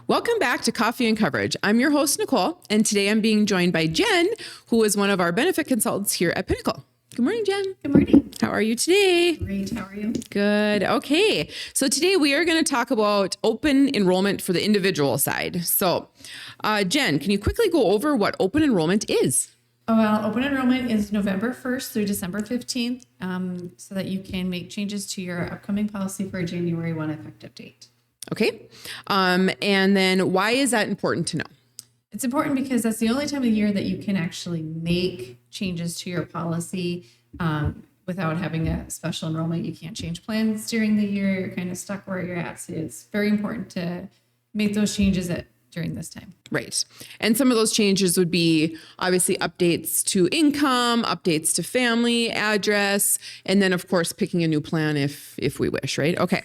Welcome back to Coffee and Coverage. I'm your host, Nicole, and today I'm being joined by Jen, who is one of our benefit consultants here at Pinnacle. Good morning, Jen. Good morning. How are you today? Great. How are you? Good. Okay. So today we are going to talk about open enrollment for the individual side. So, Jen, can you quickly go over what open enrollment is? Well, open enrollment is November 1st through December 15th, so that you can make changes to your upcoming policy for a January 1 effective date. Okay. And then why is that important to know? It's important because that's the only time of the year that you can actually make changes to your policy without having a special enrollment. You can't change plans during the year. You're kind of stuck where you're at. So it's very important to make those changes during this time. Right. And some of those changes would be obviously updates to income, updates to family address, and then of course picking a new plan if we wish, right? Okay.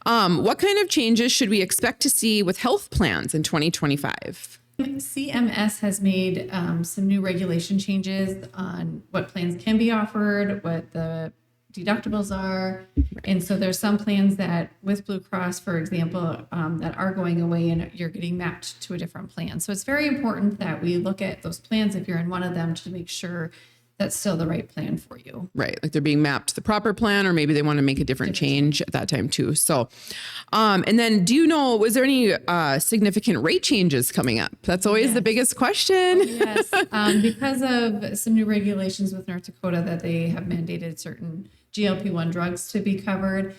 What kind of changes should we expect to see with health plans in 2025? CMS has made some new regulation changes on what plans can be offered, what the deductibles are. And so there's some plans that with Blue Cross, for example, that are going away and you're getting mapped to a different plan. So it's very important that we look at those plans if you're in one of them to make sure that's still the right plan for you. Right. Like they're being mapped to the proper plan, or maybe they want to make a different change at that time too. So, and then do you know, was there any significant rate changes coming up? That's always the biggest question. Yes. Because of some new regulations with North Dakota that they have mandated certain GLP-1 drugs to be covered,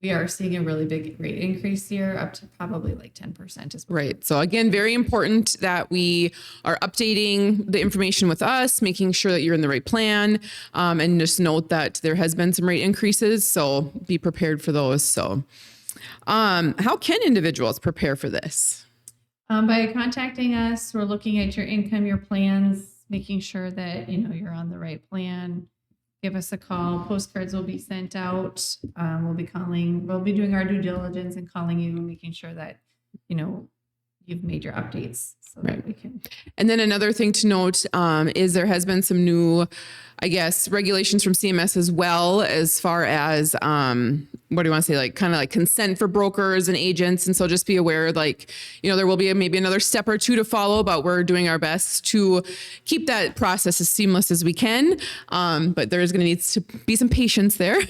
we are seeing a really big rate increase here, up to probably like 10% as well. Right. So again, very important that we are updating the information with us, making sure that you're in the right plan, and just note that there has been some rate increases. So be prepared for those. So how can individuals prepare for this? By contacting us, we're looking at your income, your plans, making sure that you're on the right plan. Give us a call. Postcards will be sent out. We'll be doing our due diligence and calling you and making sure that, you've made your updates so that we can. And then another thing to note is there has been some new, regulations from CMS as well, as far as, what do you want to say? Like kind of like consent for brokers and agents. And so just be aware, there will be maybe another step or two to follow, but we're doing our best to keep that process as seamless as we can. But there is going to need to be some patience there.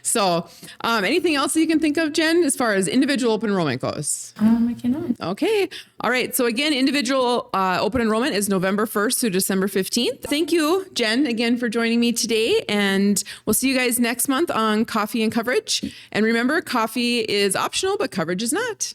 So anything else that you can think of, Jen, as far as individual open enrollment goes? I cannot. Okay. All right. So again, individual open enrollment is November 1st through December 15th. Thank you, Jen, again for joining me today. And we'll see you guys next month on Coffee and Coverage. And remember, coffee is optional, but coverage is not.